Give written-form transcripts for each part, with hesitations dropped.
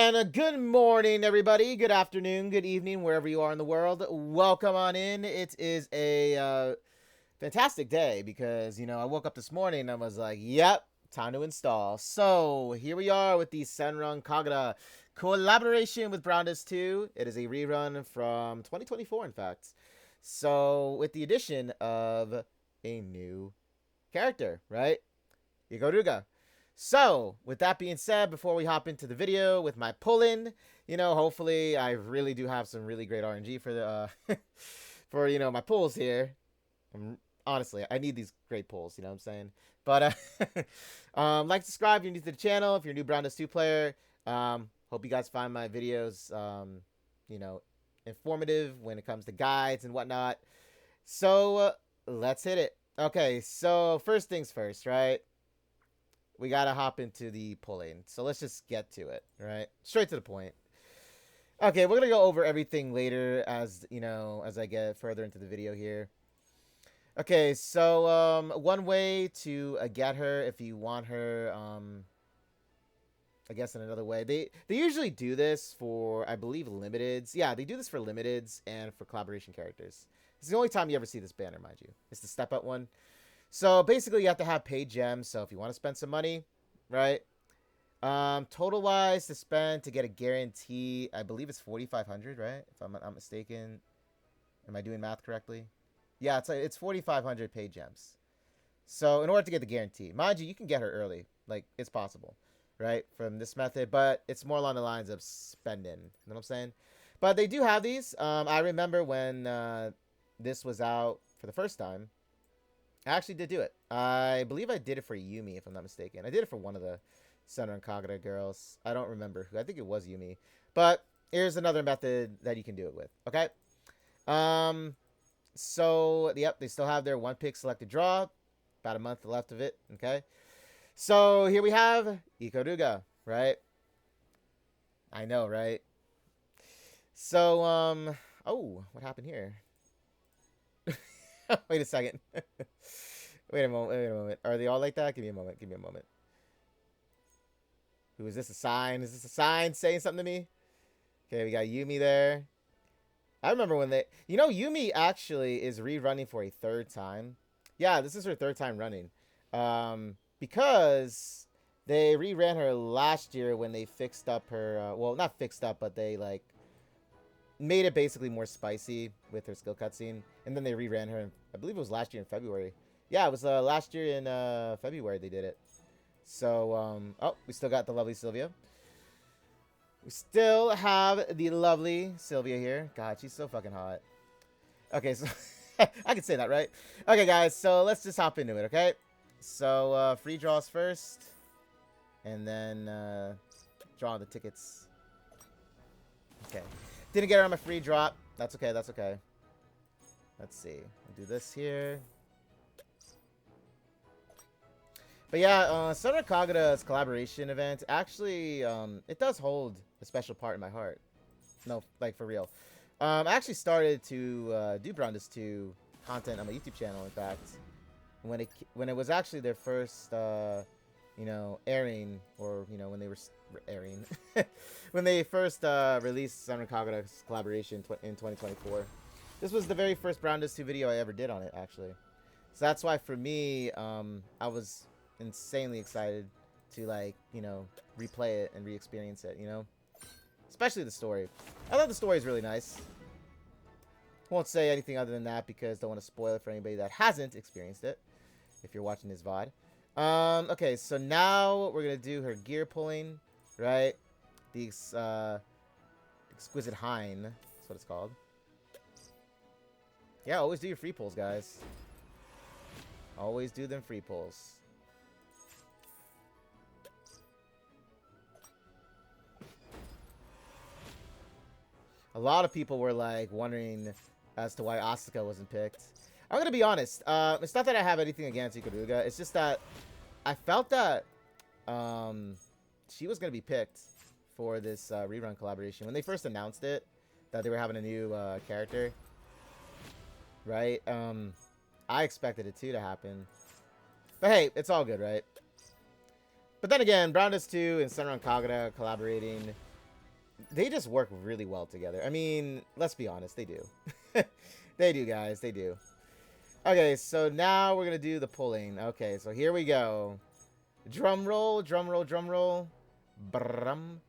And good morning, everybody. Good afternoon, good evening, wherever you are in the world. Welcome on in. It is a fantastic day because, I woke up this morning and I was like, yep, time to install. So here we are with the Senran Kagura collaboration with Brownless 2. It is a rerun from 2024, in fact. So with the addition of a new character, right? Ikaruga. So, with that being said, before we hop into the video with my pull-in, hopefully I really do have some really great RNG for the for my pulls here. Honestly, I need these great pulls, you know what I'm saying? But like, subscribe if you're new to the channel, if you're a new Brownless 2 player. Hope you guys find my videos informative when it comes to guides and whatnot. So, let's hit it. Okay, so first things first, right? We gotta hop into the pulling. So let's just get to it, right? Straight to the point. Okay, we're gonna go over everything later as as I get further into the video here. Okay, so one way to get her if you want her, I guess in another way, they usually do this for, I believe, limiteds. Yeah, they do this for limiteds and for collaboration characters. It's the only time you ever see this banner, mind you. It's the step up one. So basically, you have to have paid gems. So if you want to spend some money, right? Total wise to spend to get a guarantee, I believe it's 4,500, right? If I'm not mistaken. Am I doing math correctly? Yeah, it's 4,500 paid gems. So in order to get the guarantee, mind you, you can get her early. Like, it's possible, right? From this method, but it's more along the lines of spending. You know what I'm saying? But they do have these. I remember when this was out for the first time. I actually did do it. I believe I did it for Yumi, if I'm not mistaken. I did it for one of the Senran Kagura girls. I don't remember who. I think it was Yumi. But here's another method that you can do it with. Okay. So, yep, they still have their one pick selected draw. About a month left of it. Okay. So here we have Ikaruga, right? I know, right? So, oh, what happened here? Wait a second. Wait a moment. Are they all like that? Give me a moment. Who is this, a sign? Is this a sign saying something to me? Okay, we got Yumi there. I remember when Yumi actually is rerunning for a third time. Yeah, this is her third time running. Because they reran her last year when they fixed up her, well, not fixed up, but they, like, made it basically more spicy with her skill cutscene, and then they reran her. I believe it was last year in February. Yeah, it was last year in February they did it. So, oh, we still got the lovely Sylvia. We still have the lovely Sylvia here. God, she's so fucking hot. Okay, so I can say that, right? Okay, guys, so let's just hop into it, okay? So, free draws first, and then draw the tickets. Okay. Didn't get her on my free drop. That's okay. Let's see. I'll do this here. But yeah, Senran Kagura's collaboration event, actually, it does hold a special part in my heart. No, like, for real. I actually started to do Brownless 2 content on my YouTube channel, in fact, when it was actually their first, airing, or, when they were airing, when they first released Senran Kagura's collaboration in 2024. This was the very first Brownless 2 video I ever did on it, actually. So that's why, for me, I was insanely excited to, like, replay it and re-experience it, Especially the story. I thought the story is really nice. Won't say anything other than that because don't want to spoil it for anybody that hasn't experienced it, if you're watching this VOD. Okay, so now we're going to do her gear pulling, right? The Exquisite Hind, that's what it's called. Yeah, always do your free pulls, guys. Always do them free pulls. A lot of people were, like, wondering as to why Asuka wasn't picked. I'm going to be honest. It's not that I have anything against Ikaruga. It's just that I felt that she was going to be picked for this rerun collaboration. When they first announced it, that they were having a new character, right? I expected it too to happen. But hey, it's all good, right? But then again, Brownless 2 and Senran Kagura collaborating, they just work really well together. I mean, let's be honest, they do. They do, guys. They do. Okay, so now we're going to do the pulling. Okay, so here we go. Drum roll, drum roll, drum roll. Brum.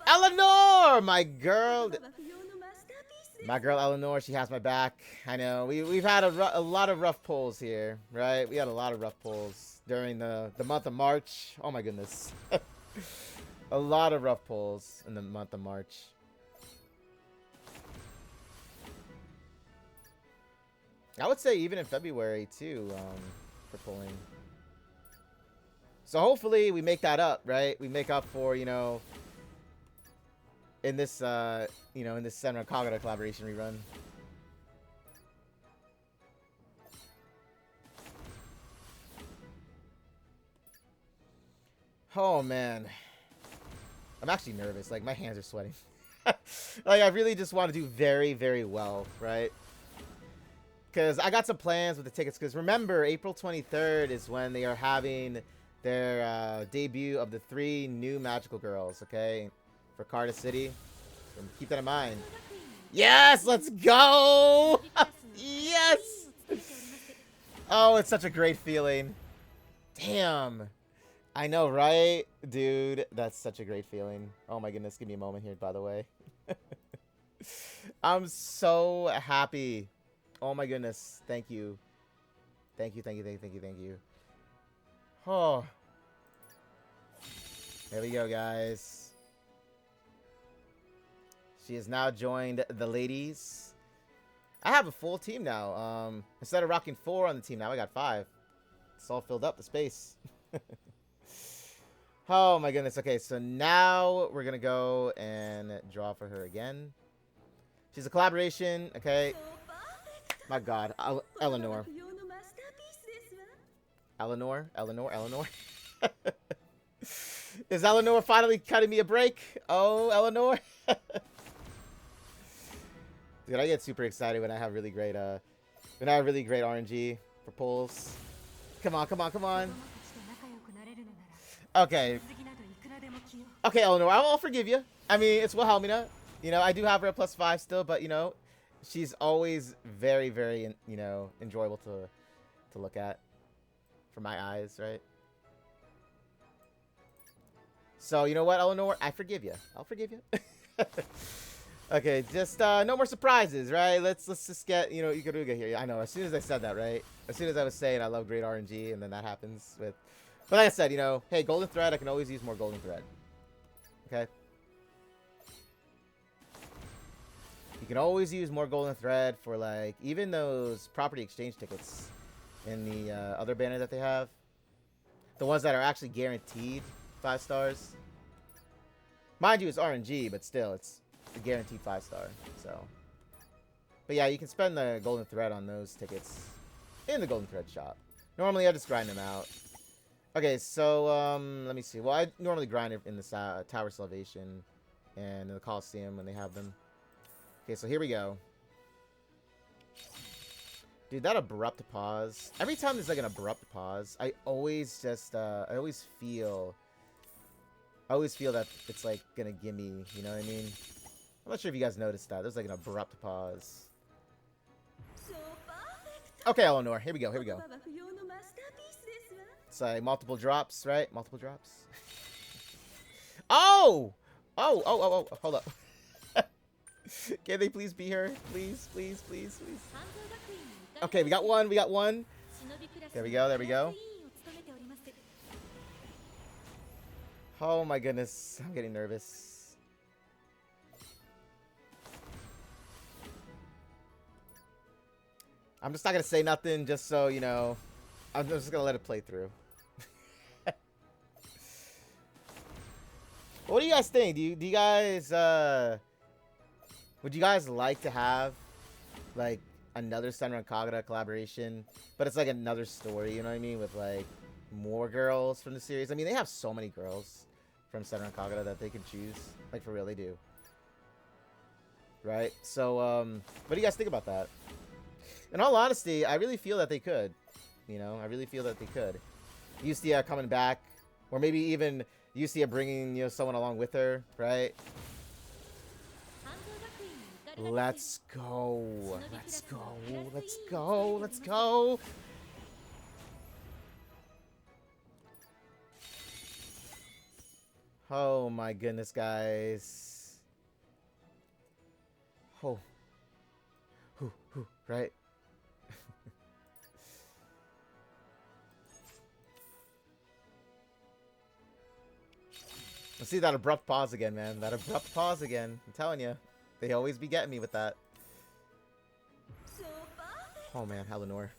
Eleanor, my girl. My girl Eleanor, she has my back. I know. We've had a lot of rough pulls here, right? We had a lot of rough pulls during the month of March. Oh my goodness. A lot of rough pulls in the month of March. I would say even in February too, for pulling. So hopefully we make that up, right? We make up for, you know, in this in this Senran Kagura collaboration rerun. Oh man, I'm actually nervous. Like my hands are sweating. Like I really just want to do very, very well, right? Because I got some plans with the tickets. Because remember, April 23rd is when they are having their debut of the 3 new magical girls. Okay, for Carter City. So keep that in mind. Yes, let's go! Yes! Oh, it's such a great feeling. Damn. I know, right? Dude, that's such a great feeling. Oh my goodness, give me a moment here, by the way. I'm so happy. Oh my goodness. Thank you. Thank you, thank you, thank you, thank you, thank you. Oh. There we go, guys. She has now joined the ladies. I have a full team now. Instead of rocking 4 on the team, now I got 5. It's all filled up, the space. Oh my goodness. Okay, so now we're gonna go and draw for her again. She's a collaboration, okay? My god, Eleanor. Eleanor. Is Eleanor finally cutting me a break? Oh, Eleanor. Dude, I get super excited when I have really great RNG for pulls. Come on, come on, come on. Okay. Okay, Eleanor, I'll forgive you. I mean, it's Wilhelmina. You know, I do have her at +5 still, but, you know, she's always very, very, you know, enjoyable to look at for my eyes, right? So, you know what, Eleanor? I forgive you. I'll forgive you. Okay, just no more surprises, right? Let's just get, you know, Ikaruga here. I know, as soon as I said that, right? As soon as I was saying I love great RNG, and then that happens with... But like I said, you know, hey, golden thread, I can always use more golden thread. Okay? You can always use more golden thread for, like, even those property exchange tickets in the other banner that they have. The ones that are actually guaranteed 5 stars. Mind you, it's RNG, but still, it's a guaranteed 5-star. So, but yeah, you can spend the golden thread on those tickets in the golden thread shop. Normally, I just grind them out. Okay, so let me see. Well, I normally grind it in the Tower Salvation and in the Coliseum when they have them. Okay, so here we go. Dude, that abrupt pause. Every time there's like an abrupt pause, I always just I always feel that it's like gonna give me, you know what I mean? I'm not sure if you guys noticed that. There's like an abrupt pause. Okay, Eleanor, here we go, here we go. It's like multiple drops, right? Multiple drops. Oh! Oh, hold up. Can they please be her? Please, please, please, please. Okay, we got one, we got one. There we go, there we go. Oh my goodness, I'm getting nervous. I'm just not gonna say nothing just so, you know, I'm just gonna let it play through. What do you guys think? Do you guys, would you guys like to have, like, another Senran Kagura collaboration, but it's like another story, you know what I mean, with like more girls from the series? I mean, they have so many girls from Senran Kagura that they can choose. Like, for real, they do. Right? So, what do you guys think about that? In all honesty, I really feel that they could. You know, I really feel that they could. Ustia coming back, or maybe even used to see her bringing, you know, someone along with her, right? Let's go. Let's go. Let's go. Let's go. Oh my goodness, guys. Oh. Right? Let's see that abrupt pause again, man. That abrupt pause again. I'm telling you. They always be getting me with that. Oh man, Eleanor.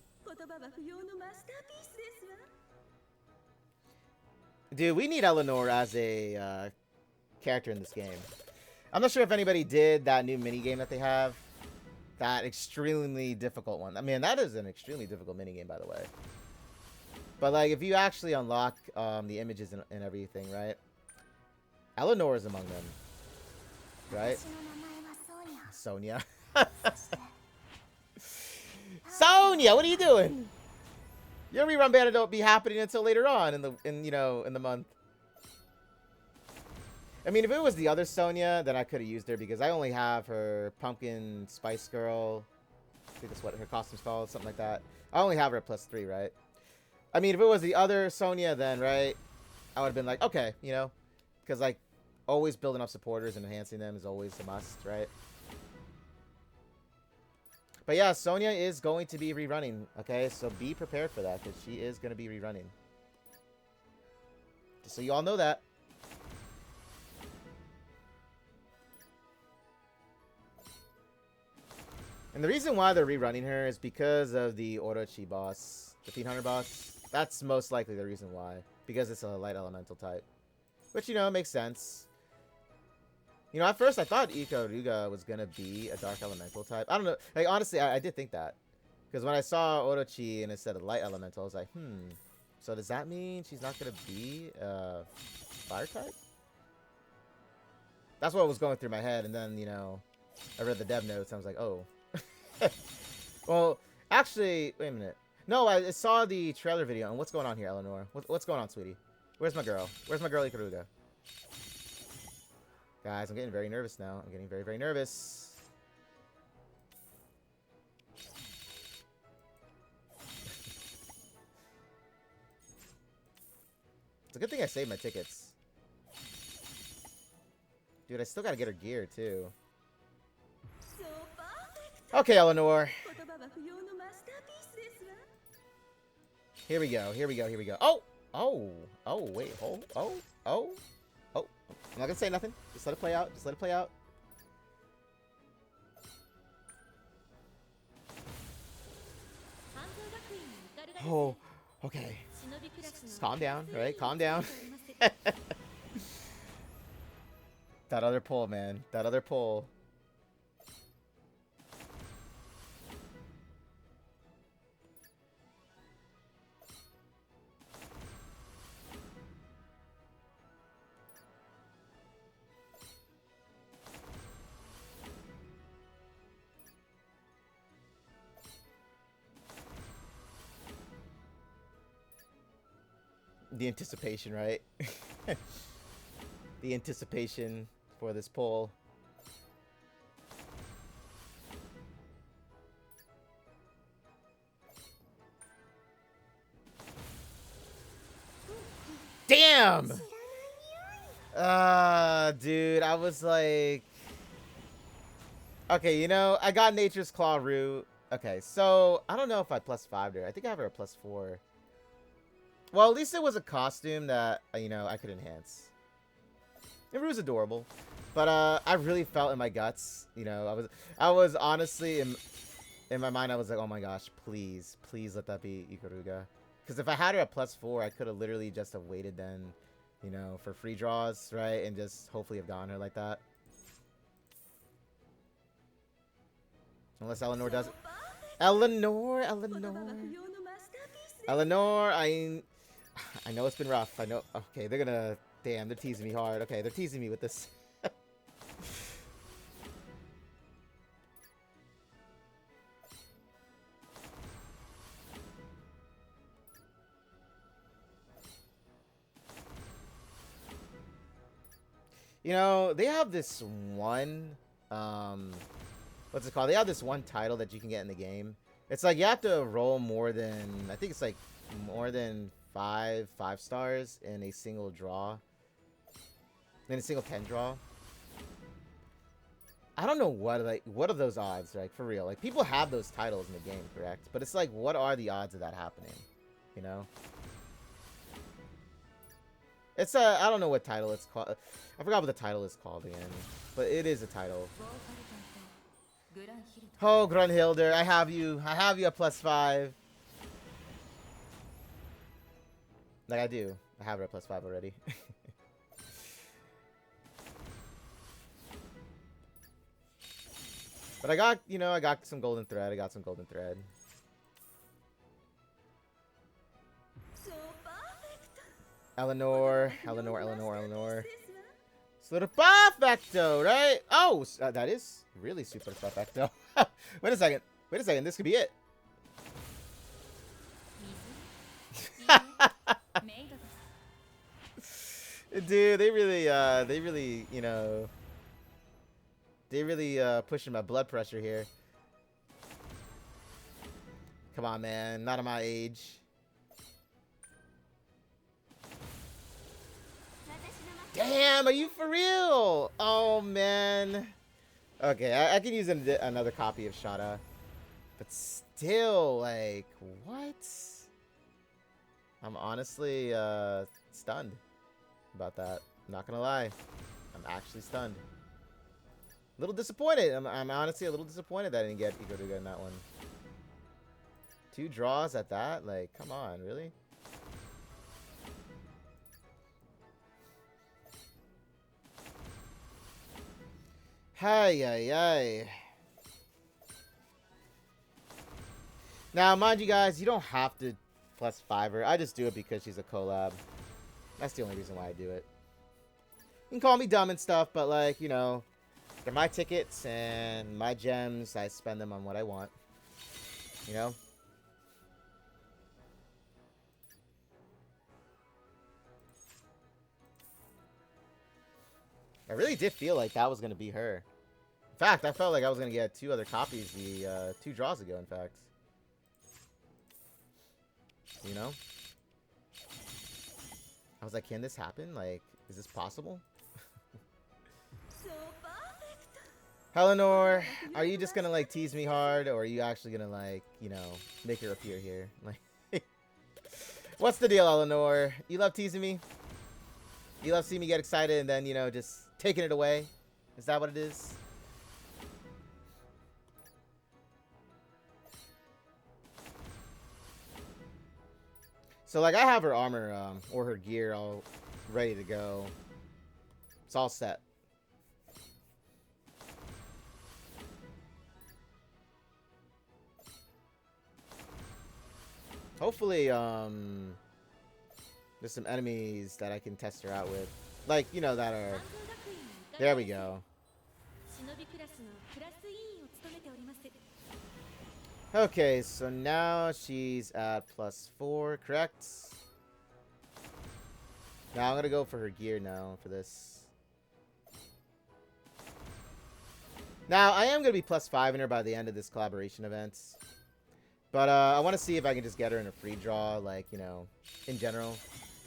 Dude, we need Eleanor as a character in this game. I'm not sure if anybody did that new minigame that they have. That extremely difficult one. I mean, that is an extremely difficult minigame, by the way. But, like, if you actually unlock the images and everything, right? Eleanor is among them. Right? Sonia. Sonia, what are you doing? Your rerun banner don't be happening until later on in the month. I mean, if it was the other Sonia, then I could have used her because I only have her Pumpkin Spice Girl. I think that's what her costume's called, something like that. I only have her at +3, right? I mean, if it was the other Sonia, then, right, I would have been like, okay, you know? Because, like, always building up supporters and enhancing them is always a must, right? But yeah, Sonia is going to be rerunning, okay? So be prepared for that, because she is going to be rerunning. Just so you all know that. And the reason why they're rerunning her is because of the Orochi boss, the Fiend Hunter boss. That's most likely the reason why. Because it's a light elemental type. Which, you know, makes sense. You know, at first I thought Ikaruga was going to be a dark elemental type. I don't know. Like, honestly, I did think that. Because when I saw Orochi and it said a light elemental, I was like, so does that mean she's not going to be a fire type? That's what was going through my head. And then, you know, I read the dev notes and I was like, oh. Well, actually, wait a minute. No, I saw the trailer video. And what's going on here, Eleanor? What's going on, sweetie? Where's my girl? Where's my girl, Ikaruga? Guys, I'm getting very nervous now. I'm getting very, very nervous. It's a good thing I saved my tickets. Dude, I still gotta get her gear, too. Okay, Eleanor. Here we go, here we go, here we go. Oh, wait, oh. I'm not gonna say nothing. Just let it play out, just let it play out. Oh, okay. Just calm down, right? Calm down. That other pull, man. That other pull. The anticipation, right? The anticipation for this pull. Damn! Dude, I was like... Okay, you know, I got Nature's Claw root. Okay, so, I don't know if I +5'd her. I think I have her a +4. Well, at least it was a costume that, you know, I could enhance. It was adorable. But, I really felt in my guts, you know, I was honestly, in my mind, I was like, oh my gosh, please let that be Ikaruga. Because if I had her at +4, I could have literally just have waited then, you know, for free draws, right? And just hopefully have gotten her like that. Unless Eleanor does it. Eleanor, I know it's been rough. I know. Okay, they're gonna... Damn, they're teasing me hard. Okay, they're teasing me with this. You know, they have this one, what's it called? They have this one title that you can get in the game. It's like you have to roll more than, I think it's like more than five stars in a single draw. In a single 10 draw. I don't know what are those odds, like, for real. Like, people have those titles in the game, correct? But it's like, what are the odds of that happening? You know? It's I don't know what title it's called. I forgot what the title is called again. But it is a title. Oh, Grunhilder, I have you at +5. Like, I do. I have her at +5 already. But I got, you know, I got some golden thread. Eleanor. Super perfecto, right? Oh, that is really super perfecto. Wait a second. This could be it. Dude, they really, you know, pushing my blood pressure here. Come on, man. Not at my age. Damn, are you for real? Oh, man. Okay, I can use another copy of Shada. But still, like, what? I'm honestly stunned about that. I'm not gonna lie. I'm actually stunned. A little disappointed. I'm honestly a little disappointed that I didn't get Ikaruga in that one. 2 draws at that? Like, come on, really? Hi. Now, mind you guys, you don't have to +5 her. I just do it because she's a collab. That's the only reason why I do it. You can call me dumb and stuff, but, like, you know, they're my tickets and my gems. I spend them on what I want. You know? I really did feel like that was going to be her. In fact, I felt like I was going to get 2 other copies the 2 draws ago, in fact. You know? I was like, can this happen? Like, is this possible? Eleanor, are you just gonna, like, tease me hard, or are you actually gonna, like, you know, make her appear here? Like, what's the deal, Eleanor? You love teasing me? You love seeing me get excited and then, you know, just taking it away? Is that what it is? So, like, I have her armor, or her gear all ready to go. It's all set. Hopefully, there's some enemies that I can test her out with. Like, you know, that are... There we go. Okay, so now she's at +4, correct? Now I'm gonna go for her gear now for this. Now, I am gonna be +5 in her by the end of this collaboration event. But I want to see if I can just get her in a free draw, like, you know, in general.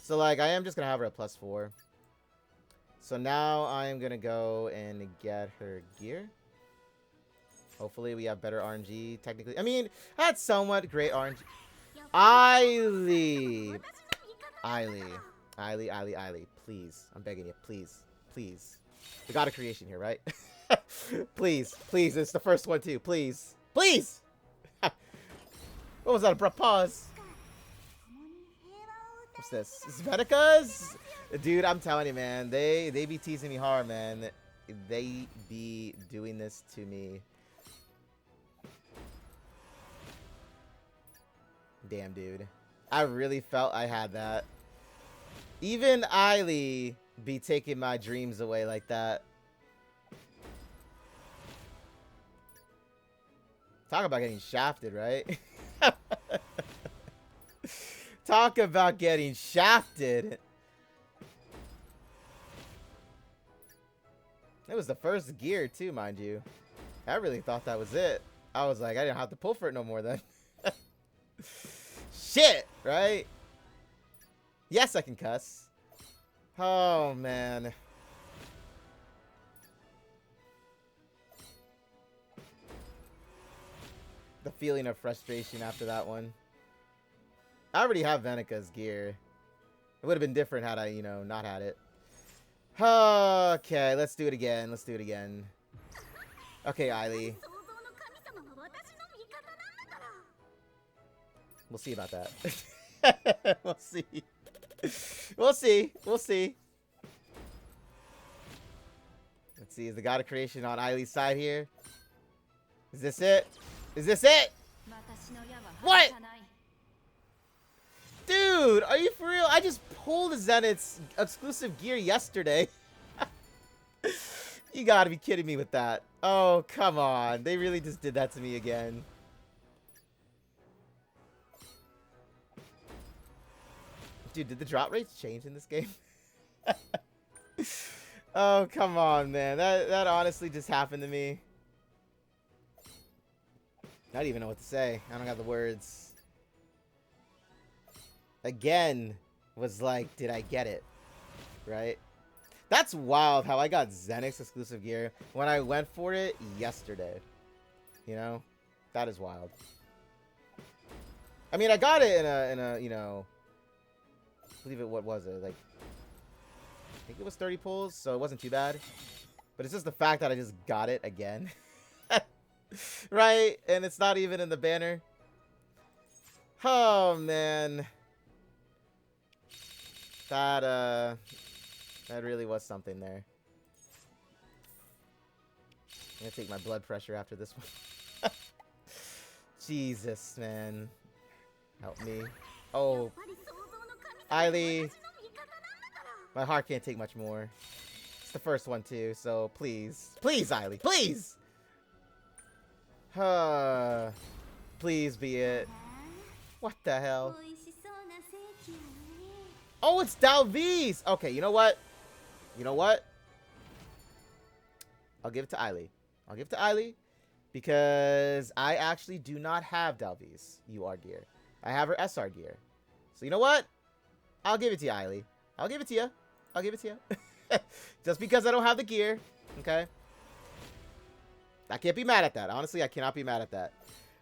So, like, I am just going to have her at +4. So now I am going to go and get her gear. Hopefully we have better RNG, technically. I mean, I had somewhat great RNG. Eily. Please. I'm begging you. Please. We got a creation here, right? Please. It's the first one, too. Please. What was that, abrupt pause? What's this? Zvetikas? Dude, I'm telling you, man. They be teasing me hard, man. They be doing this to me. Damn, dude. I really felt I had that. Even Eily be taking my dreams away like that. Talk about getting shafted, right? Talk about getting shafted. It was the first gear too, mind you. I really thought that was it. I was like, I didn't have to pull for it no more then. Shit, right? Yes, I can cuss. Oh, man. The feeling of frustration after that one. I already have Venika's gear. It would have been different had I, you know, not had it. Okay, let's do it again. Let's do it again. Okay, Eily. We'll see about that. We'll see. We'll see. We'll see. Let's see. Is the God of Creation on Eily's side here? Is this it? Is this it? What? Dude, are you for real? I just pulled Zenith's exclusive gear yesterday. You gotta be kidding me with that. Oh, come on. They really just did that to me again. Dude, did the drop rates change in this game? Oh, come on, man. That honestly just happened to me. I don't even know what to say. I don't got the words. Again, was like, did I get it? Right? That's wild how I got Zenix exclusive gear when I went for it yesterday. You know? That is wild. I mean, I got it in a you know, I believe it, what was it? Like, I think it was 30 pulls, so it wasn't too bad. But it's just the fact that I just got it again. Right? And it's not even in the banner. Oh, man. That really was something there. I'm gonna take my blood pressure after this one. Jesus, man. Help me. Oh. Eily. My heart can't take much more. It's the first one, too, so please. Please, Eily. Please! Please be it. What the hell? Oh, it's Dalvise! Okay, you know what? You know what? I'll give it to Eily. I'll give it to Eily because I actually do not have Dalvise UR gear. I have her SR gear. So you know what? I'll give it to you, Eily. I'll give it to you. I'll give it to you. Just because I don't have the gear. Okay? I can't be mad at that. Honestly, I cannot be mad at that.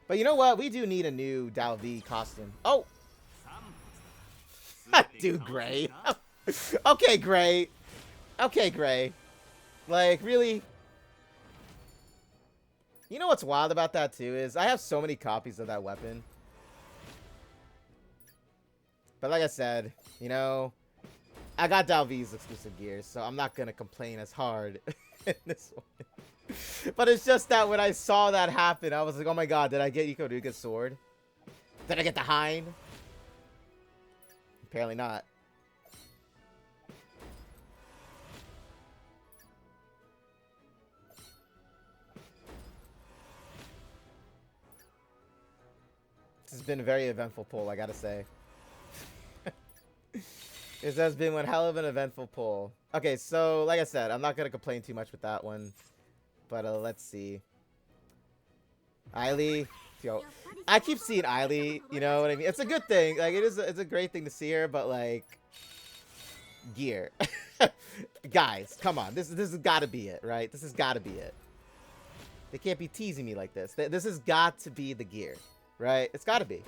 But you know what? We do need a new Dalvise costume. Oh! Dude, Gray. Okay, Gray. Okay, Gray. Like, really? You know what's wild about that, too, is I have so many copies of that weapon. But like I said, you know, I got Dalvise exclusive gear, so I'm not going to complain as hard in this one. But it's just that when I saw that happen, I was like, oh my god, did I get Ikaruga's sword? Did I get the Hind? Apparently not. This has been a very eventful pull, I gotta say. This has been one hell of an eventful pull. Okay, so, like I said, I'm not gonna complain too much with that one. But, let's see. Eily. Yo, I keep seeing Eily, you know what I mean? It's a good thing. Like, it's a great thing to see her, but, like... Gear. Guys, come on. This has gotta be it, right? This has gotta be it. They can't be teasing me like this. This has got to be the gear, right? It's gotta be.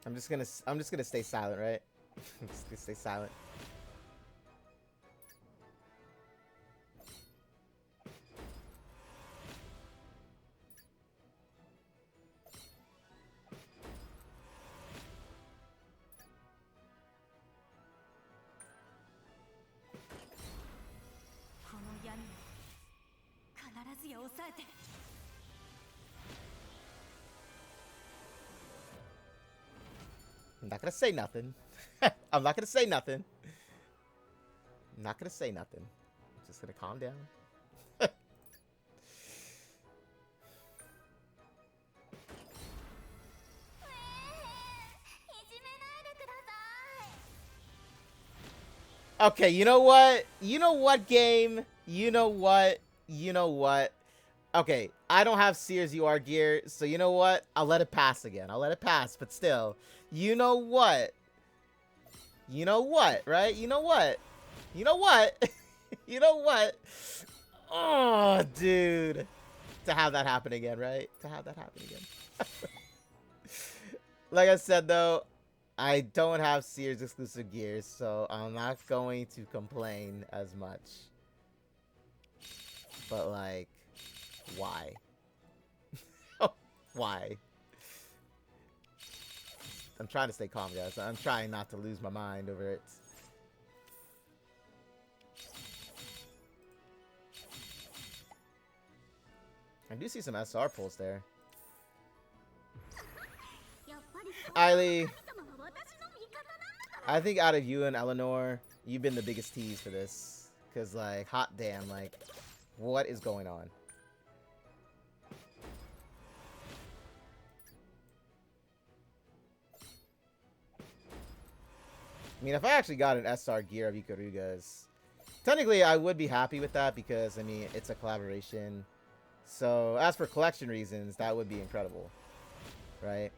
I'm just gonna stay silent, right? I'm just gonna stay silent. I'm not gonna say nothing. I'm not gonna say nothing. I'm not gonna say nothing. I'm just gonna calm down. Okay, you know what? You know what, game? You know what? You know what? Okay, I don't have Sears UR gear, so you know what? I'll let it pass again. I'll let it pass, but still. You know what? You know what, right? You know what? You know what? You know what? Oh, dude. To have that happen again, right? To have that happen again. Like I said, though, I don't have Sears exclusive gears, so I'm not going to complain as much. But, like, why? Why? I'm trying to stay calm, guys. I'm trying not to lose my mind over it. I do see some SR pulls there. Eiley, I think out of you and Eleanor, you've been the biggest tease for this. Because, like, hot damn, like, what is going on? I mean, if I actually got an SR gear of Ikaruga's, technically I would be happy with that because, I mean, it's a collaboration. So, as for collection reasons, that would be incredible. Right?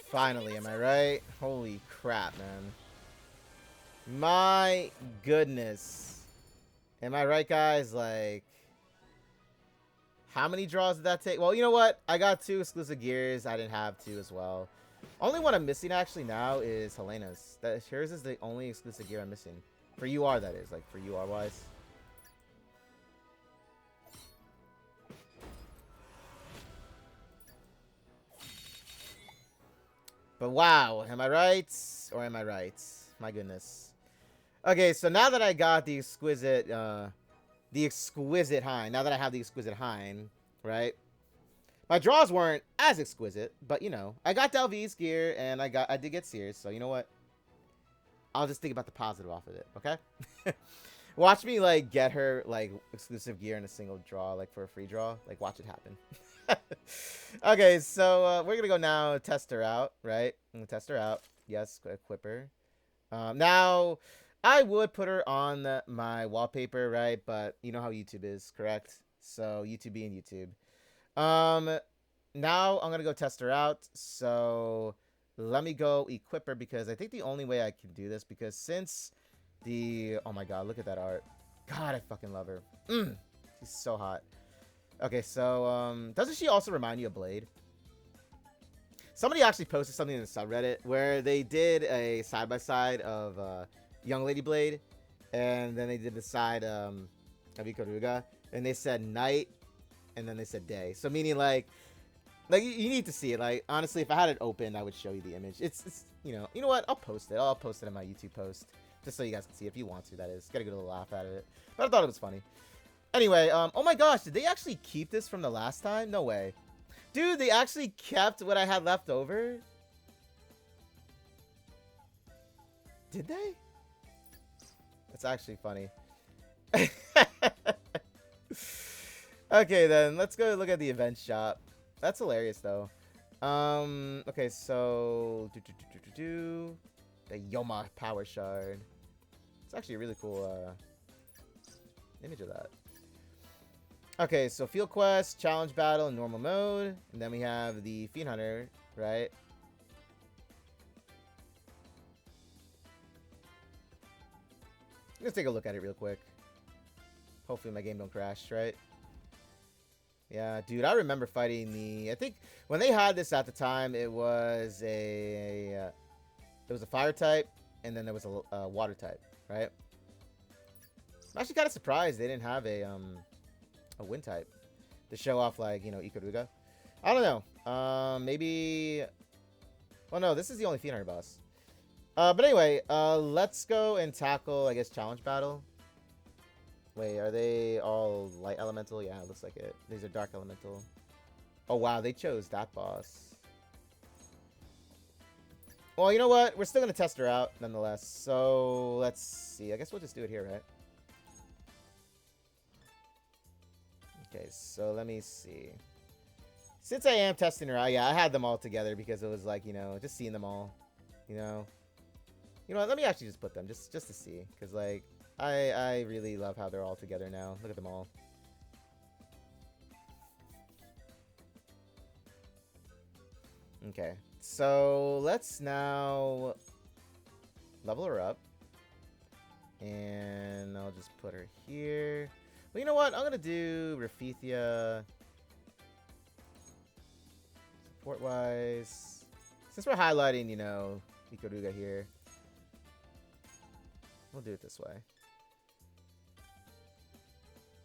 Finally, am I right? Holy crap, man. My goodness. Am I right, guys? Like, how many draws did that take? Well, you know what? I got 2 exclusive gears. I didn't have 2 as well. Only one I'm missing, actually, now is Helena's. Hers is the only exclusive gear I'm missing. For UR, that is. Like, for UR-wise. But wow, am I right? Or am I right? My goodness. Okay, so now that I got the exquisite Hind, now that I have the exquisite Hind, right? My draws weren't as exquisite, but you know, I got Dalv's gear and I did get Sears, so you know what? I'll just think about the positive off of it, okay? Watch me like get her like exclusive gear in a single draw, like for a free draw. Like watch it happen. Okay, so we're gonna go now test her out, right? I'm gonna test her out. Yes, equip her. Now, I would put her on my wallpaper, right? But you know how YouTube is, correct? So YouTube being YouTube. Now I'm gonna go test her out. So let me go equip her because I think the only way I can do this because since oh my god, look at that art. God, I fucking love her. She's so hot. Okay, so, doesn't she also remind you of Blade? Somebody actually posted something in the subreddit where they did a side-by-side of, Young Lady Blade, and then they did the side, of Ikaruga, and they said night, and then they said day. So meaning, like you need to see it. Like, honestly, if I had it open, I would show you the image. It's you know what? I'll post it. I'll post it in my YouTube post, just so you guys can see it if you want to, that is. Get a good little laugh out of it. But I thought it was funny. Anyway, oh my gosh, did they actually keep this from the last time? No way. Dude, they actually kept what I had left over? Did they? That's actually funny. Okay, then, let's go look at the event shop. That's hilarious, though. Okay, so... The Yoma Power Shard. It's actually a really cool, image of that. Okay, so Field Quest, Challenge Battle, and Normal Mode. And then we have the Fiend Hunter, right? Let's take a look at it real quick. Hopefully my game don't crash, right? Yeah, dude, I remember fighting I think when they had this at the time, it was a fire type, and then there was a water type, right? I'm actually kind of surprised they didn't have a wind type to show off, like, you know, Ikaruga. I don't know. Maybe... Well, no, this is the only Fiend Hunter boss. But anyway, let's go and tackle, I guess, Challenge Battle. Wait, are they all light elemental? Yeah, it looks like it. These are dark elemental. Oh, wow, they chose that boss. Well, you know what? We're still going to test her out, nonetheless. So, let's see. I guess we'll just do it here, right? Okay, so let me see. Since I am testing her out, yeah, I had them all together because it was like, you know, just seeing them all, you know. You know what? Let me actually just put them just to see. Because, like, I really love how they're all together now. Look at them all. Okay. So, let's now level her up. And I'll just put her here. Well, you know what? I'm going to do Rafithia support-wise. Since we're highlighting, you know, Ikaruga here. We'll do it this way.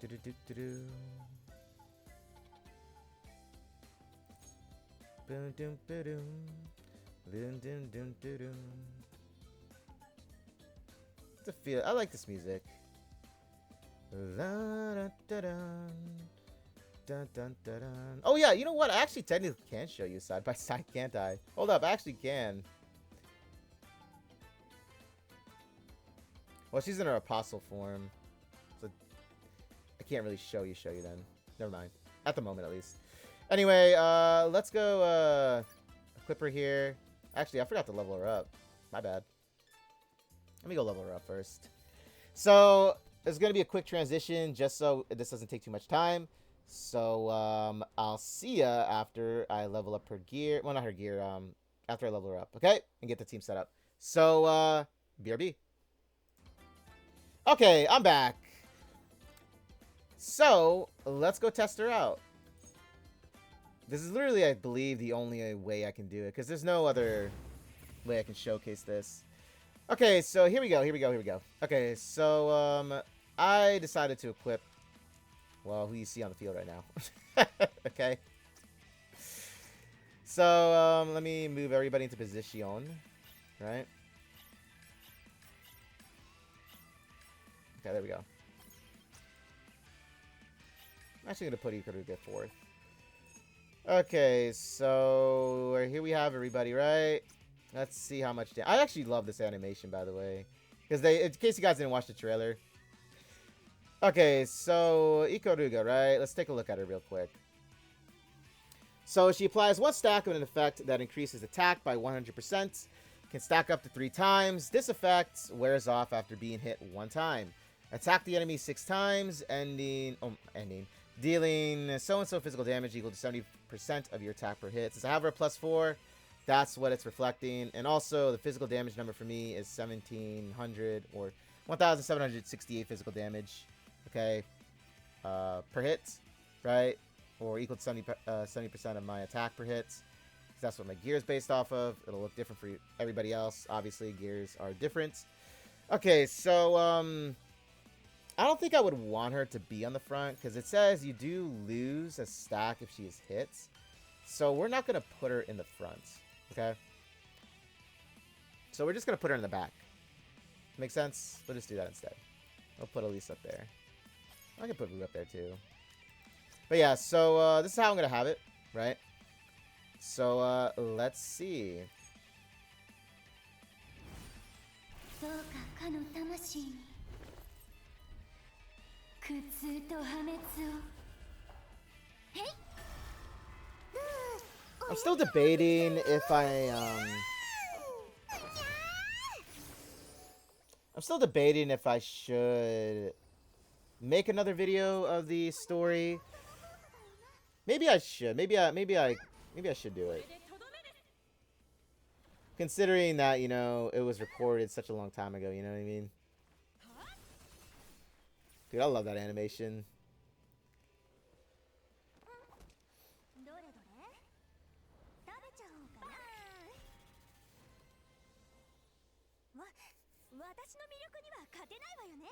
Do-do-do-do-do. Boom, doom, boom, doom, doom, doom, doom. It's a feel. I like this music. Dun, dun, dun, dun, dun. Oh yeah, you know what? I actually technically can show you side by side, can't I? Hold up, I actually can. Well, she's in her apostle form, so I can't really show you then. Never mind. At the moment, at least. Anyway, let's go equip her here. Actually, I forgot to level her up. My bad. Let me go level her up first. So, it's going to be a quick transition just so this doesn't take too much time. So, I'll see ya after I level up her gear. Well, not her gear. After I level her up, okay? And get the team set up. So, BRB. Okay, I'm back. So, let's go test her out. This is literally, I believe, the only way I can do it. Because there's no other way I can showcase this. Okay, so here we go. Okay, so, I decided to equip, well, who you see on the field right now. Okay. So, let me move everybody into position. Right? Okay, there we go. I'm actually going to put Ikaruga fourth. Okay, so here we have everybody, right? Let's see how much damage. I actually love this animation, by the way. Because in case you guys didn't watch the trailer. Okay, so Ikaruga, right? Let's take a look at her real quick. So she applies one stack of an effect that increases attack by 100%. Can stack up to 3 times. This effect wears off after being hit 1 time. Attack the enemy 6 times, dealing so-and-so physical damage equal to 70% of your attack per hit. Since I have her +4, that's what it's reflecting. And also, the physical damage number for me is 1,700 or 1,768 physical damage, okay, per hit, right? Or equal to 70% of my attack per hit. That's what my gear is based off of. It'll look different for everybody else. Obviously, gears are different. Okay, so, I don't think I would want her to be on the front because it says you do lose a stack if she is hit. So we're not going to put her in the front, okay? So we're just going to put her in the back. Make sense? We'll just do that instead. I'll put Elise up there. I can put Rue up there too. But yeah, so this is how I'm going to have it, right? So let's see. I'm still debating if I should make another video of the story. Maybe I should. Maybe I should do it. Considering that, you know, it was recorded such a long time ago, you know what I mean? Dude, I love that animation.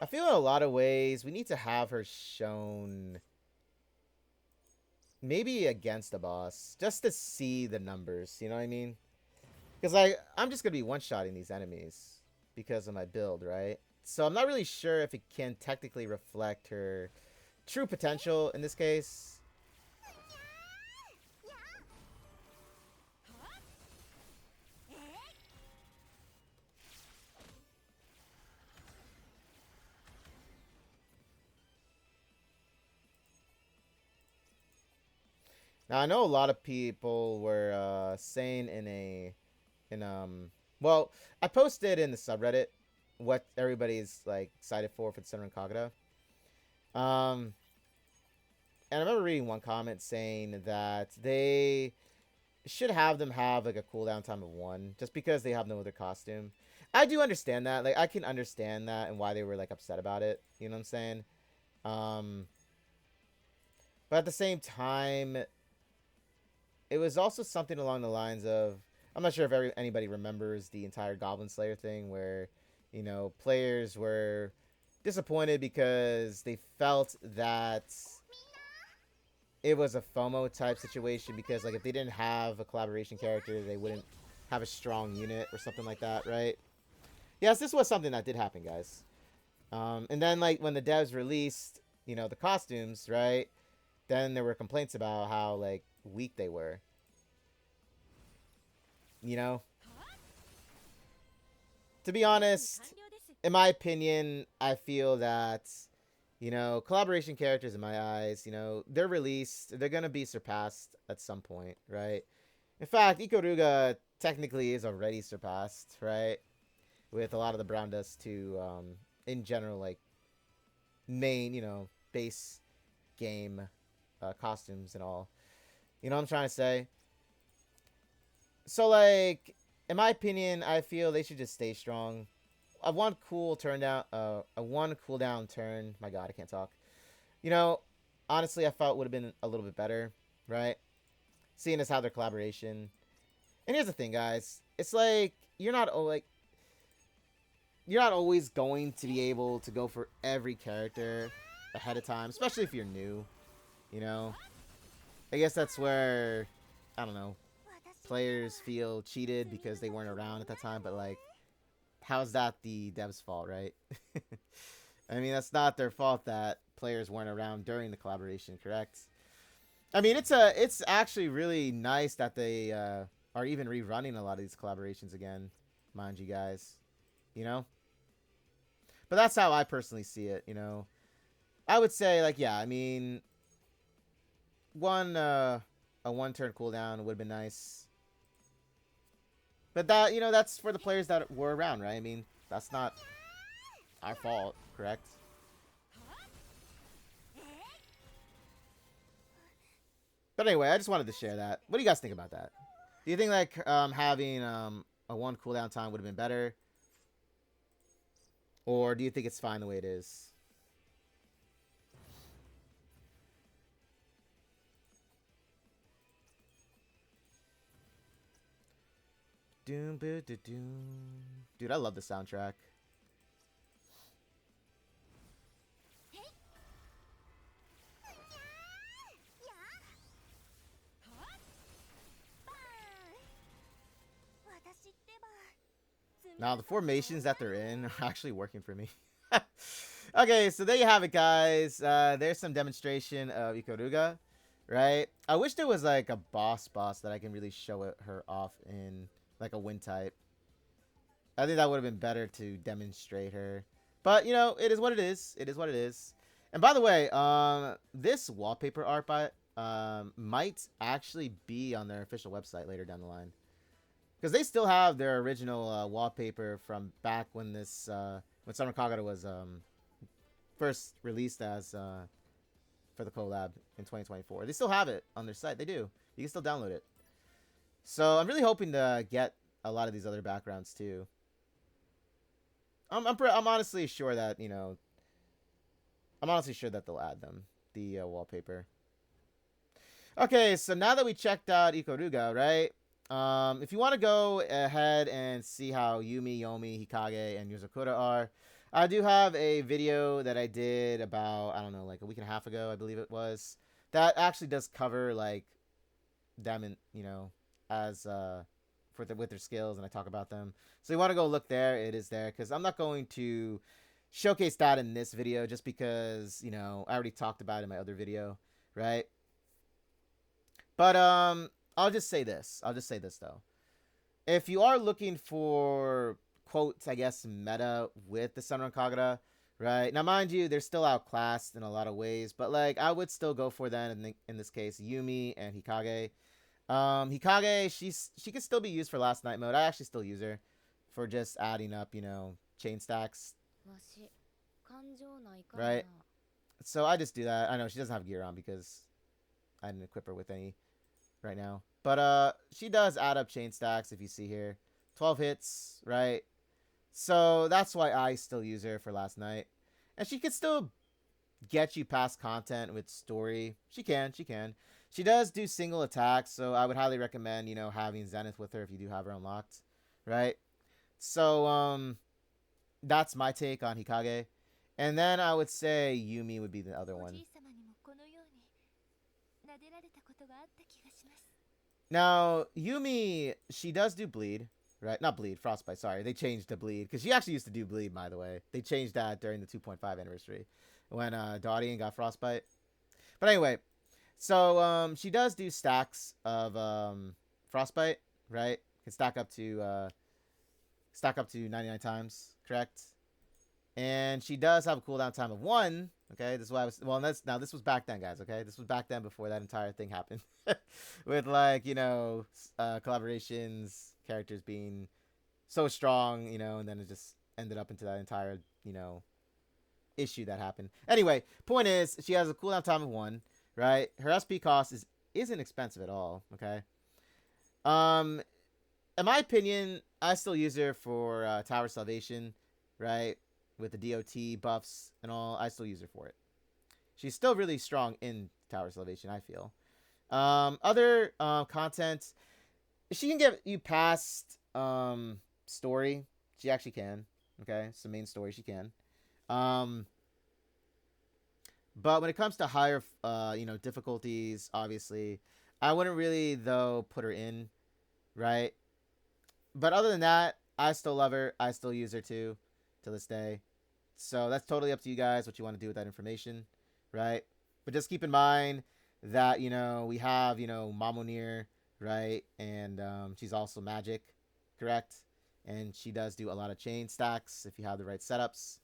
I feel in a lot of ways we need to have her shown maybe against the boss just to see the numbers, you know what I mean? Because I'm just going to be one-shotting these enemies because of my build, right? So I'm not really sure if it can technically reflect her true potential in this case. Now I know a lot of people were saying in well, I posted in the subreddit what everybody's like excited for the Senran Kagura. Um, and I remember reading one comment saying that they should have them have like a cooldown time of 1, just because they have no other costume. I do understand that. Like I can understand that and why they were like upset about it. You know what I'm saying? Um, but at the same time, it was also something along the lines of, I'm not sure if anybody remembers the entire Goblin Slayer thing where, you know, players were disappointed because they felt that it was a FOMO type situation, because like if they didn't have a collaboration character, they wouldn't have a strong unit or something like that, right? Yes, this was something that did happen, guys. And then like when the devs released, you know, the costumes, right? Then there were complaints about how like weak they were. You know, to be honest, in my opinion, I feel that, you know, collaboration characters in my eyes, you know, they're released, they're gonna be surpassed at some point, right? In fact, Ikaruga technically is already surpassed, right? With a lot of the brown dust to, in general, like main, you know, base game costumes and all. You know what I'm trying to say? So, like, in my opinion, I feel they should just stay strong. A one cooldown turn. My God, I can't talk. You know, honestly, I felt would have been a little bit better, right? Seeing as how their collaboration. And here's the thing, guys. It's like you're not always going to be able to go for every character ahead of time, especially if you're new. You know, I guess that's where, I don't know, players feel cheated because they weren't around at that time. But like, how's that the devs' fault, right? I mean, that's not their fault that players weren't around during the collaboration, correct? I mean, it's actually really nice that they are even rerunning a lot of these collaborations again, mind you guys. You know, but that's how I personally see it. You know, I would say like, yeah, I mean, a 1 turn cooldown would have been nice. But that, you know, that's for the players that were around, right? I mean, that's not our fault, correct? But anyway, I just wanted to share that. What do you guys think about that? Do you think like having a 1 cooldown time would have been better, or do you think it's fine the way it is? Doom, doom, doom. Dude, I love the soundtrack. Now, the formations that they're in are actually working for me. Okay, so there you have it, guys. There's some demonstration of Ikaruga, right? I wish there was like a boss that I can really show her off in like a wind type. I think that would have been better to demonstrate her. But, you know, it is what it is. It is what it is. And by the way, this wallpaper art might actually be on their official website later down the line. Because they still have their original wallpaper from back when when Summer Kagura was first released as for the collab in 2024. They still have it on their site. They do. You can still download it. So I'm really hoping to get a lot of these other backgrounds too. I'm honestly sure that, you know, I'm honestly sure that they'll add them, the wallpaper. Okay, so now that we checked out Ikaruga, right? If you want to go ahead and see how Yumi, Yomi, Hikage, and Yozakura are, I do have a video that I did about, I don't know, like a week and a half ago, I believe it was. That actually does cover, like, them and, you know, as, with their skills, and I talk about them. So you want to go look there, it is there, because I'm not going to showcase that in this video just because, you know, I already talked about it in my other video, right? But, I'll just say this. I'll just say this, though. If you are looking for, quotes, I guess, meta with the Senran Kagura, right? Now, mind you, they're still outclassed in a lot of ways, but like I would still go for them in this case, Yumi and Hikage. Hikage, she could still be used for last night mode. I actually still use her for just adding up, chain stacks, right? So I just do that. I know she doesn't have gear on because I didn't equip her with any right now. But she does add up chain stacks if you see here. 12 hits, right? So that's why I still use her for last night. And she could still get you past content with story. She can. She does do single attacks, so I would highly recommend, having Zenith with her if you do have her unlocked, right? So that's my take on Hikage. And then I would say Yumi would be the other one. Now, Yumi, she does do bleed, right? Not bleed, frostbite, sorry. They changed to bleed, because she actually used to do bleed, by the way. They changed that during the 2.5 anniversary when Dardian got frostbite. But anyway, so she does do stacks of frostbite, right? Can stack up to 99 times, correct? And she does have a cooldown time of 1. Okay, this is why I was... Well, this was back then, guys, okay? This was back then before that entire thing happened. With, like, collaborations, characters being so strong, and then it just ended up into that entire, issue that happened. Anyway, point is, she has a cooldown time of 1, right? Her SP cost isn't expensive at all, okay? In my opinion, I still use her for Tower Salvation, right? With the DOT buffs and all, I still use her for it. She's still really strong in Tower Salvation, I feel. Other content, she can get you past story. She actually can. Okay, so main story she can. But when it comes to higher, difficulties, obviously, I wouldn't really though put her in, right? But other than that, I still love her. I still use her too, to this day. So that's totally up to you guys what you want to do with that information, right? But just keep in mind that, we have, Mamonir, right? And she's also magic, correct? And she does do a lot of chain stacks if you have the right setups,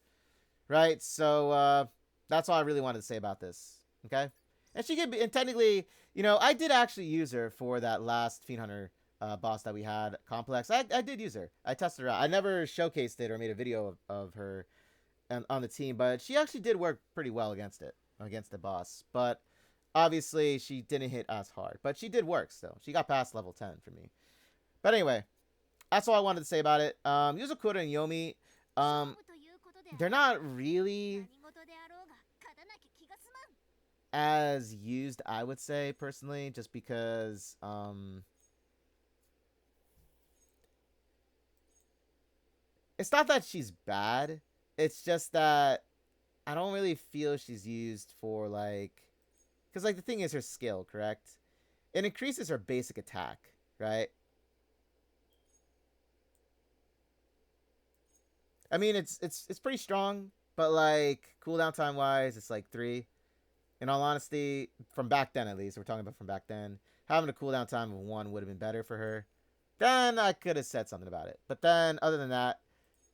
right? So that's all I really wanted to say about this, okay? And she could be, and technically, I did actually use her for that last Fiend Hunter boss that we had, Complex. I did use her. I tested her out. I never showcased it or made a video of her on the team, but she actually did work pretty well against the boss. But obviously she didn't hit as hard, but she did work still. She got past level 10 for me. But anyway, that's all I wanted to say about it. Yozakura and Yomi, they're not really as used, I would say, personally, just because it's not that she's bad. It's just that I don't really feel she's used for, like... Because, like, the thing is her skill, correct? It increases her basic attack, right? I mean, it's pretty strong, but, like, cooldown time-wise, it's, like, 3. In all honesty, from back then, at least, we're talking about from back then, having a cooldown time of 1 would have been better for her. Then I could have said something about it. But then, other than that,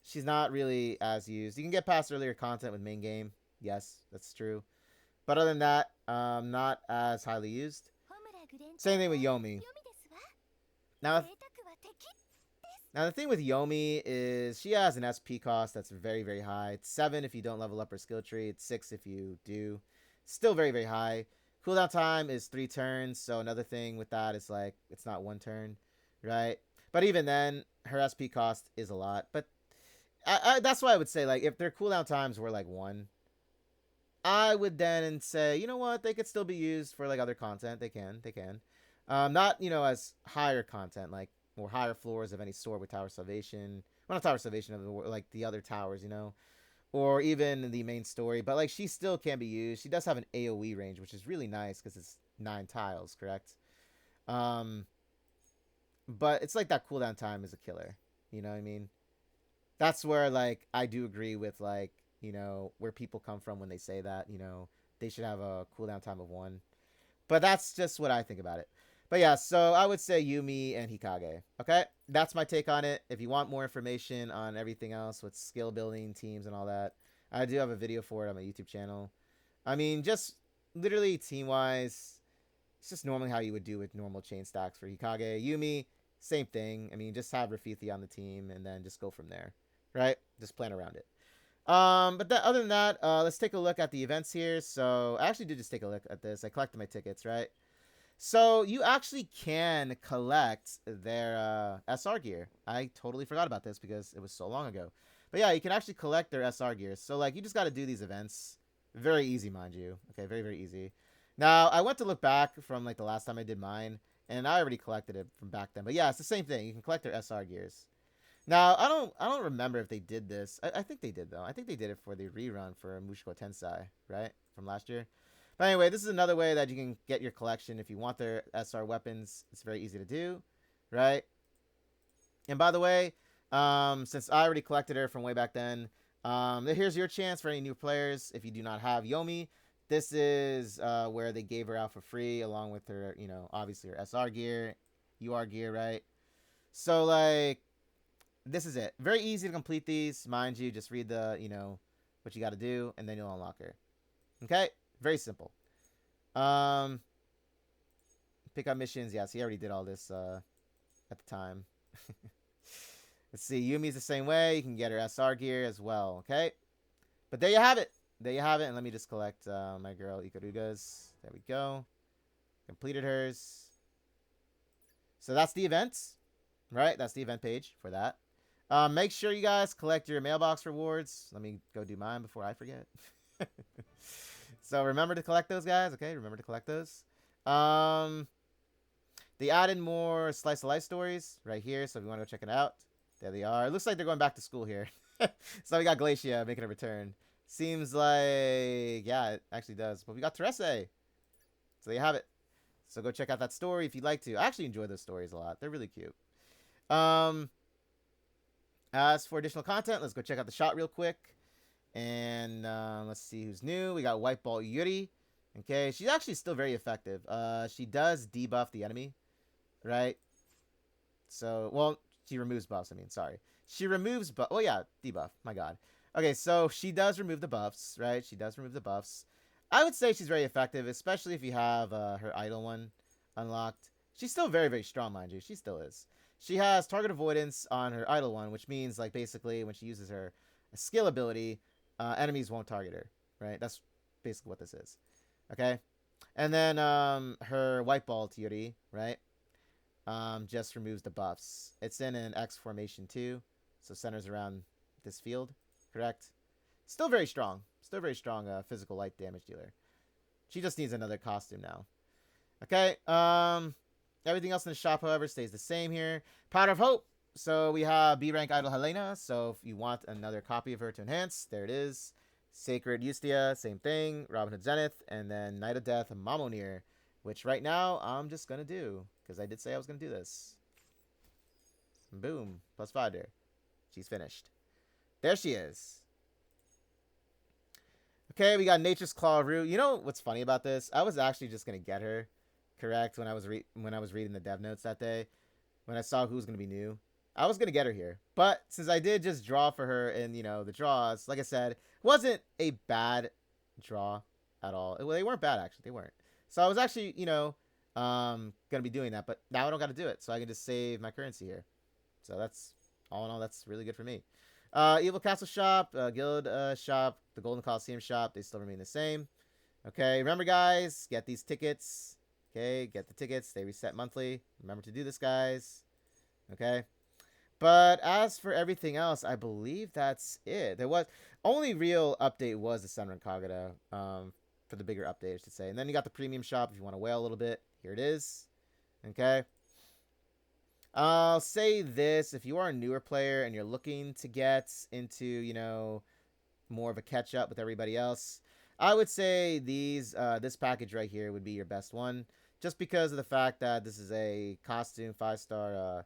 she's not really as used. You can get past earlier content with main game. Yes, that's true. But other than that, not as highly used. Same thing with Yomi. Now the thing with Yomi is she has an SP cost that's very, very high. It's 7 if you don't level up her skill tree. It's 6 if you do. Still very, very high. Cooldown time is 3 turns. So another thing with that is, like, it's not 1 turn, right? But even then, her SP cost is a lot. But that's why I would say, like, if their cooldown times were, like, 1, I would then say, you know what, they could still be used for, like, other content. They can. Not, as higher content, like, or higher floors of any sort with Tower Salvation. Well, not Tower Salvation, like, the other towers, or even the main story. But, like, she still can be used. She does have an AoE range, which is really nice because it's 9 tiles, correct? But it's like that cooldown time is a killer. You know what I mean? That's where, like, I do agree with, like, where people come from when they say that, they should have a cooldown time of 1. But that's just what I think about it. But yeah, so I would say Yumi and Hikage. Okay? That's my take on it. If you want more information on everything else with skill building, teams, and all that, I do have a video for it on my YouTube channel. I mean, just literally team-wise, it's just normally how you would do with normal chain stacks for Hikage. Yumi, same thing. I mean, just have Rafithi on the team and then just go from there, right? Just plan around it. Other than that, let's take a look at the events here. So I actually did just take a look at this. I collected my tickets, right? So you actually can collect their SR gear. I totally forgot about this because it was so long ago. But yeah, you can actually collect their SR gear. So like you just got to do these events. Very easy, mind you. Okay, very, very easy. Now, I went to look back from like the last time I did mine, and I already collected it from back then. But yeah, it's the same thing. You can collect their SR gears. Now, I don't remember if they did this. I think they did though. I think they did it for the rerun for Mushiko Tensei, right? From last year. But anyway, this is another way that you can get your collection if you want their SR weapons. It's very easy to do, right? And by the way, since I already collected her from way back then, here's your chance for any new players. If you do not have Yomi, this is where they gave her out for free along with her, you know, obviously her SR gear, UR gear, right? So like, this is it. Very easy to complete these, mind you. Just read the, you know, what you got to do, and then you'll unlock her. Okay, very simple. Pick up missions. Yes, he already did all this at the time. Let's see. Yumi's the same way. You can get her SR gear as well. Okay, but there you have it. There you have it. And let me just collect my girl Ikaruga's. There we go. Completed hers. So that's the events, right? That's the event page for that. Make sure you guys collect your mailbox rewards. Let me go do mine before I forget. So remember to collect those, guys. Okay, remember to collect those. They added more slice of life stories right here. So if you want to go check it out, there they are. It looks like they're going back to school here. So we got Glacia making a return. Seems like, yeah, it actually does. But we got Terese. So there you have it. So go check out that story if you'd like to. I actually enjoy those stories a lot. They're really cute. As for additional content, let's go check out the shot real quick. And let's see who's new. We got White Ball Yuri. Okay, she's actually still very effective. She does debuff the enemy, right? So, well, she removes buffs. I mean, sorry. She removes buff. Oh, yeah, debuff. My God. Okay, so she does remove the buffs, right? She does remove the buffs. I would say she's very effective, especially if you have her idle one unlocked. She's still very, very strong, mind you. She still is. She has target avoidance on her idle one, which means, like, basically when she uses her skill ability, enemies won't target her, right? That's basically what this is. Okay? And then her white ball theory, right? Just removes the buffs. It's in an X formation too, so centers around this field, correct? Still very strong. Still very strong physical light damage dealer. She just needs another costume now. Okay, everything else in the shop, however, stays the same here. Powder of Hope. So we have B rank Idol Helena. So if you want another copy of her to enhance, there it is. Sacred Eustia, same thing. Robin Hood Zenith, and then Knight of Death Mamonir, which right now I'm just gonna do because I did say I was gonna do this. Boom, +5 there. She's finished. There she is. Okay, we got Nature's Claw Rue. You know what's funny about this? I was actually just gonna get her, correct? When I was reading the dev notes that day, when I saw who was gonna be new, I was gonna get her here. But since I did just draw for her in, you know, the draws, like I said, wasn't a bad draw at all. Well, they weren't bad actually. They weren't. So I was actually, you know, gonna be doing that, but now I don't gotta do it, so I can just save my currency here. So that's all in all, that's really good for me. Evil Castle Shop, Guild Shop, the Golden Coliseum Shop, they still remain the same. Okay, remember guys, get these tickets. Okay, get the tickets. They reset monthly. Remember to do this, guys. Okay. But as for everything else, I believe that's it. There was only real update was the Senran Kagura, for the bigger update, I should say. And then you got the premium shop if you want to whale a little bit. Here it is. Okay. I'll say this. If you are a newer player and you're looking to get into, you know, more of a catch up with everybody else, I would say this package right here would be your best one. Just because of the fact that this is a costume 5-star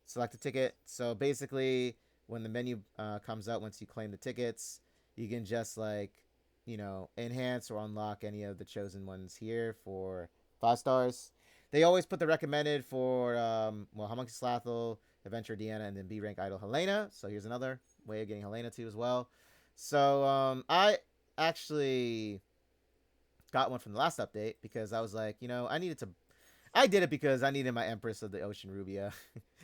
select a ticket. So basically, when the menu comes up, once you claim the tickets, you can just, like, you know, enhance or unlock any of the chosen ones here for 5 stars. They always put the recommended for, well, Homunculus Slathel, Adventure Deanna, and then B rank Idol Helena. So here's another way of getting Helena too as well. So I actually got one from the last update because I was like, I did it because I needed my Empress of the Ocean Rubia.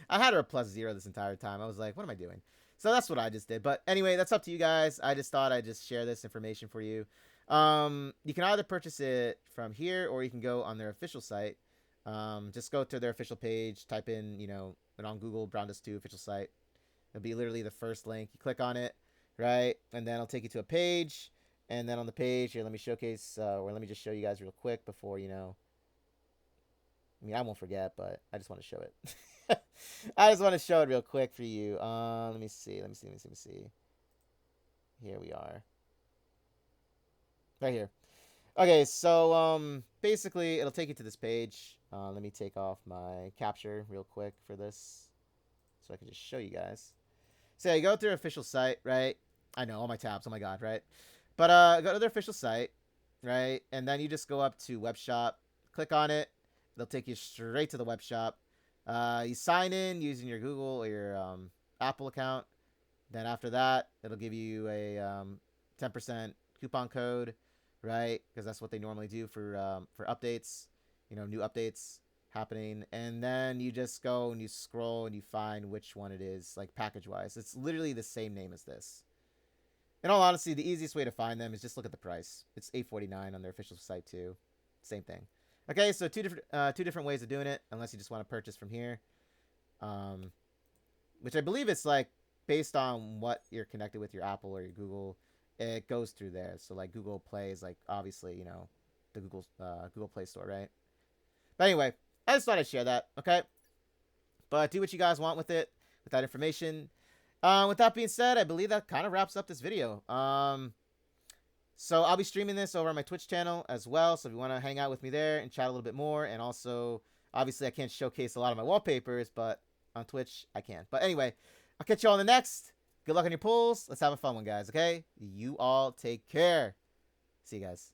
I had her a +0 this entire time. I was like, what am I doing? So that's what I just did. But anyway, that's up to you guys. I just thought I'd just share this information for you. You can either purchase it from here or you can go on their official site. Just go to their official page, type in, and on Google, Brown 2 official site. It'll be literally the first link. You click on it, right? And then it'll take you to a page. And then on the page here, let me showcase, or let me just show you guys real quick before, I won't forget, but I just want to show it. I just want to show it real quick for you. Let me see. Here we are. Right here. Okay, so basically it'll take you to this page. Let me take off my capture real quick for this so I can just show you guys. So yeah, you go to their official site, right? I know, all my tabs, oh my god, right? But go to their official site, right? And then you just go up to web shop, click on it. It'll take you straight to the web shop. You sign in using your Google or your Apple account. Then after that, it'll give you a 10% coupon code, right? Because that's what they normally do for updates, new updates happening. And then you just go and you scroll and you find which one it is, like package-wise. It's literally the same name as this. In all honesty, the easiest way to find them is just look at the price. It's $8.49 on their official site too. Same thing. Okay, so two different ways of doing it, unless you just want to purchase from here, which I believe it's like based on what you're connected with, your Apple or your Google, it goes through there. So like Google Play is like obviously the Google Play Store, right? But anyway, I just thought I'd share that. Okay, but do what you guys want with it, with that information. With that being said, I believe that kind of wraps up this video. So I'll be streaming this over on my Twitch channel as well. So if you want to hang out with me there and chat a little bit more, and also, obviously, I can't showcase a lot of my wallpapers, but on Twitch, I can. But anyway, I'll catch you all in the next. Good luck on your pulls. Let's have a fun one, guys, okay? You all take care. See you guys.